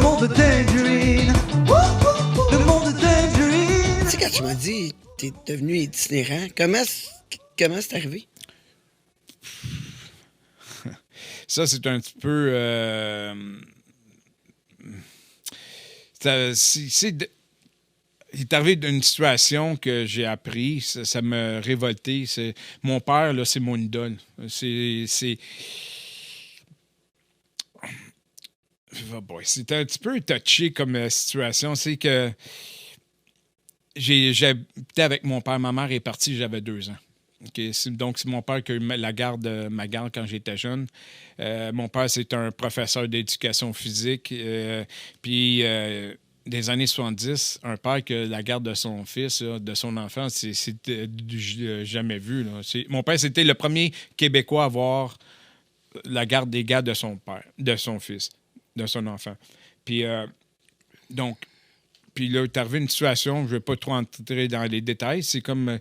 monde de Tangerine. Le monde de Tangerine. Tu sais, quand tu m'as dit t'es devenu itinérant, comment c'est arrivé? Ça, c'est un petit peu... il est arrivé d'une situation que j'ai appris, ça m'a révolté. Mon père, là, c'est mon idole. Oh boy, c'était un petit peu touché comme situation. C'est que j'habitais avec mon père. Ma mère est partie, j'avais 2 ans. Okay? Donc, c'est mon père qui a eu ma garde quand j'étais jeune. Mon père, c'est un professeur d'éducation physique. Puis, des années 70, un père qui a la garde de son fils, là, de son enfant, c'est jamais vu. Là. Mon père, c'était le premier Québécois à avoir la garde des gars de son père, de son fils, de son enfant. Puis, donc, puis là, est arrivé une situation, je ne vais pas trop entrer dans les détails, c'est comme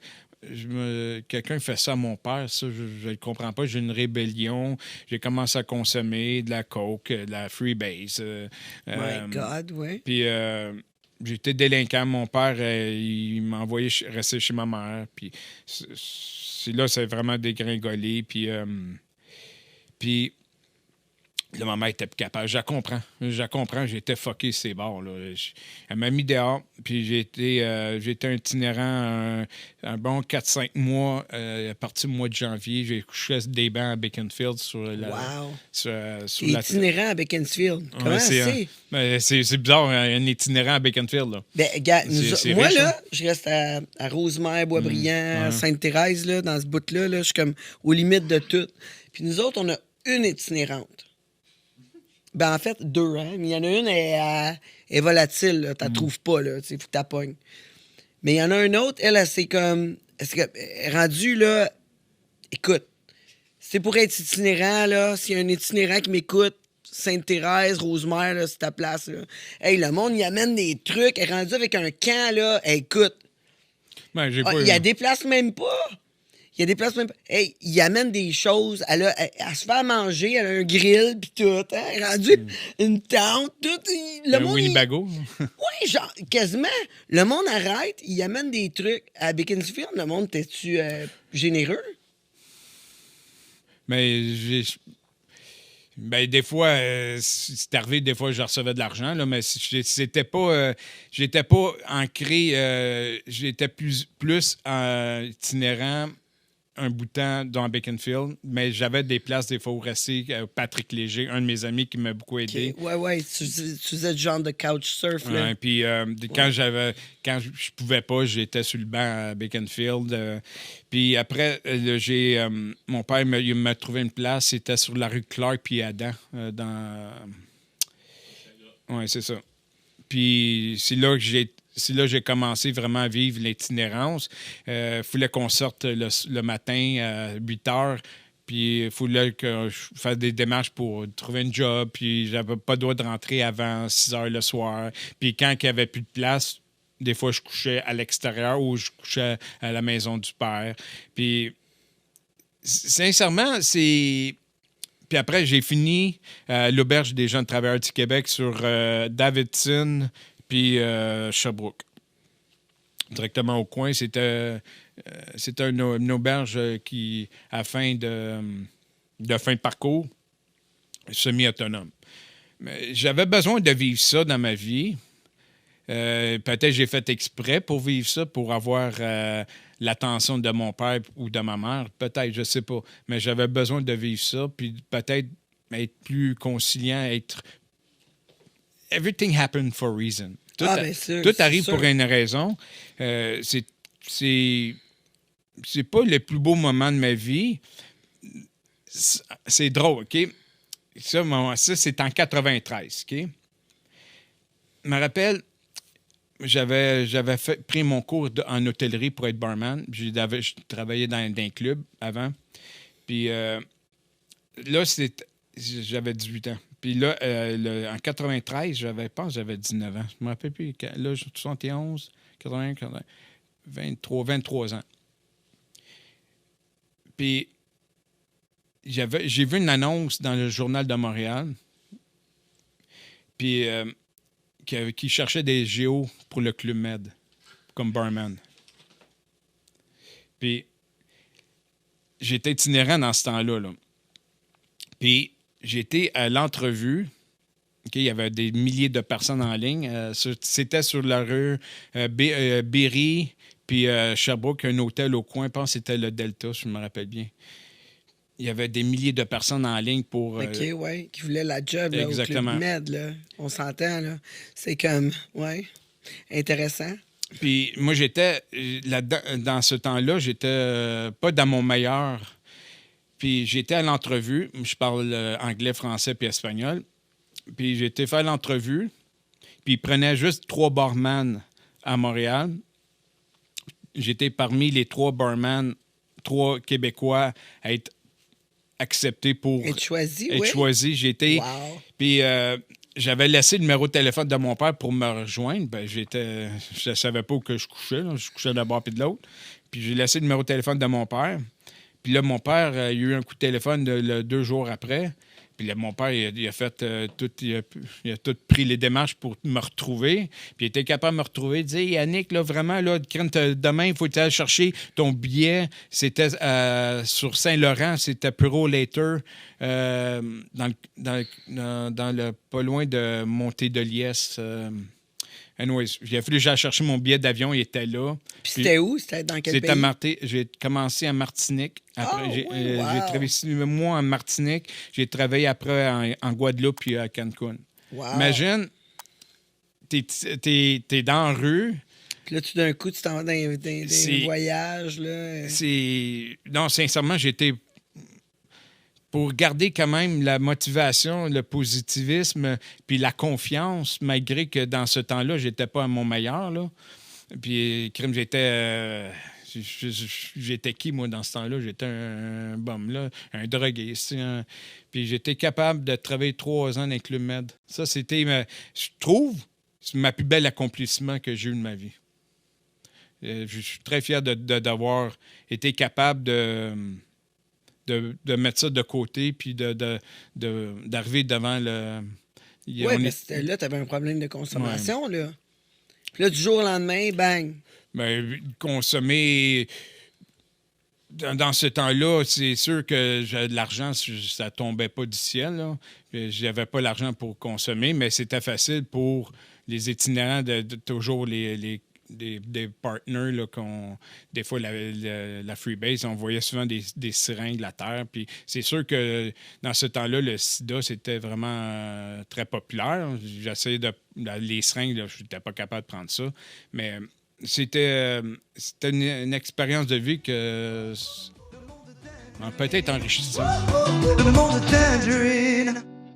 quelqu'un fait ça à mon père, ça, je ne comprends pas. J'ai une rébellion, j'ai commencé à consommer de la coke, de la freebase. My God, oui. Puis j'étais délinquant. Mon père, il m'a envoyé rester chez ma mère. Puis là, c'est vraiment dégringolé. Puis là, ma mère était plus capable. Je la comprends. J'étais fucké ces bords. Là. Elle m'a mis dehors. Puis j'étais un itinérant un bon 4-5 mois. À partir du mois de janvier, j'ai couché des bancs à Baconfield sur la... Wow. Sur Itinérant à Baconfield. Comment c'est? C'est bizarre, un itinérant à Baconfield. Là. Ben, gars, moi, riche, là, je reste à Rosemère, Boisbriand, Sainte-Thérèse, là, dans ce bout-là. Là, je suis comme aux limites de tout. Puis nous autres, on a une itinérante. Ben, en fait, 2, hein. Mais il y en a une, elle est volatile, tu la trouves pas, là. Il faut que tu la pognes. Mais il y en a un autre, elle c'est comme. Elle est rendue, là. Écoute, c'est pour être itinérant, là. S'il y a un itinérant qui m'écoute, Sainte-Thérèse, Rosemère, là, c'est ta place, là. Hey, le monde, il amène des trucs. Elle est rendue avec un camp, là. Hey, écoute. Ben, Il y a des places même pas. Il y a des places même. Hey, il amène des choses. Elle se fait à manger. Elle a un grill pis tout. Hein? Elle est rendue une tente. Tout. Le monde. Winnebago. Oui, genre, quasiment. Le monde arrête. Il amène des trucs. À Beaconsfield, le monde, t'es-tu généreux? Mais des fois, c'est arrivé, des fois, je recevais de l'argent, là, mais j'étais pas ancré, j'étais plus itinérant un bout de temps dans Baconfield, mais j'avais des places des fois où rester. Patrick Léger, un de mes amis qui m'a beaucoup aidé. Okay. Ouais, tu faisais du genre de couchsurf, là. Ouais, puis quand je pouvais pas, j'étais sur le banc à Baconfield. Puis après, mon père il m'a trouvé une place, c'était sur la rue Clark puis Adam, ouais, c'est ça. Puis c'est là que j'ai commencé vraiment à vivre l'itinérance. Il fallait qu'on sorte le matin à 8 heures. Puis il fallait que je fasse des démarches pour trouver un job. Puis j'avais pas le droit de rentrer avant 6 heures le soir. Puis quand il n'y avait plus de place, des fois je couchais à l'extérieur ou je couchais à la maison du père. Puis sincèrement, c'est... Puis après, j'ai fini à l'Auberge des jeunes travailleurs du Québec sur Davidson puis Sherbrooke. Directement au coin, c'était une auberge qui, à fin de parcours, semi-autonome. Mais j'avais besoin de vivre ça dans ma vie. Peut-être j'ai fait exprès pour vivre ça, pour avoir l'attention de mon père ou de ma mère. Peut-être, je sais pas. Mais j'avais besoin de vivre ça, puis peut-être être plus conciliant, être... Everything happened for a reason. Tout arrive pour une raison. C'est pas le plus beau moment de ma vie. C'est drôle, OK? Ça, c'est en 93, OK? Je me rappelle, j'avais pris mon cours en hôtellerie pour être barman. Je travaillais dans un club avant. Puis là, j'avais 18 ans. Puis là, en 93, j'avais 19 ans. Je me rappelle plus. Là, 71, 81, 23 ans. Puis j'ai vu une annonce dans le Journal de Montréal. Puis qui cherchait des géos pour le Club Med, comme barman. Puis, j'étais itinérant dans ce temps-là. Là. Puis, j'étais à l'entrevue. Okay, il y avait des milliers de personnes en ligne. C'était sur la rue Berry, puis Sherbrooke, un hôtel au coin. Je pense que c'était le Delta, si je me rappelle bien. Il y avait des milliers de personnes en ligne pour... OK, ouais, qui voulaient la job là, exactement. au Club Med, là. On s'entend, là. C'est comme, ouais, intéressant. Puis moi, j'étais... Dans ce temps-là, j'étais pas dans mon meilleur. Puis j'étais à l'entrevue. Je parle anglais, français puis espagnol. Puis j'ai été faire l'entrevue, puis ils prenaient juste 3 barman à Montréal. J'étais parmi les 3 barman, 3 Québécois à être acceptés pour Être choisi, être oui. choisis. J'étais... Wow. Puis j'avais laissé le numéro de téléphone de mon père pour me rejoindre. Ben, je ne savais pas où que je couchais. Là. Je couchais d'un bord puis de l'autre. Puis j'ai laissé le numéro de téléphone de mon père. Puis là, mon père, il a eu un coup de téléphone 2 jours après. Puis là, mon père, il a fait il a tout pris les démarches pour me retrouver. Puis il était capable de me retrouver. Il disait, Yannick, là, vraiment, là, demain, il faut aller chercher ton billet. C'était sur Saint-Laurent, c'était Puro Later, dans le pas loin de Montée-de-Liesse. Anyways, il a fallu que j'aille chercher mon billet d'avion, il était là. Puis c'était où? C'était dans quel C'était pays? J'ai commencé à Martinique. Après, Oh, j'ai oui, wow. travaillé 6 mois en Martinique. J'ai travaillé après en Guadeloupe puis à Cancun. Wow. Imagine, t'es dans la rue. Puis là, tout d'un coup, tu t'en vas dans des voyages, là. Non, sincèrement, j'étais... Pour garder quand même la motivation, le positivisme, puis la confiance, malgré que dans ce temps-là, j'étais pas à mon meilleur, là. Puis, crime, j'étais... J'étais qui, moi, dans ce temps-là? J'étais un bum, là, un drogué. Puis j'étais capable de travailler 3 ans dans le Club Med. Ça, c'était, je trouve, c'est ma plus belle accomplissement que j'ai eu de ma vie. Je suis très fier d'avoir été capable de mettre ça de côté puis d'arriver devant le... Oui, mais là, tu avais un problème de consommation, là. Puis là, du jour au lendemain, bang! Ben, consommer... Dans ce temps-là, c'est sûr que j'avais de l'argent, ça tombait pas du ciel. Là. J'avais pas l'argent pour consommer, mais c'était facile pour les itinérants de toujours des partners là, des fois la Freebase, on voyait souvent des seringues à terre. Puis c'est sûr que dans ce temps-là, le sida, c'était vraiment très populaire. J'essayais les seringues, je n'étais pas capable de prendre ça. Mais c'était une expérience de vie que peut-être enrichissante. Le monde est tangerine.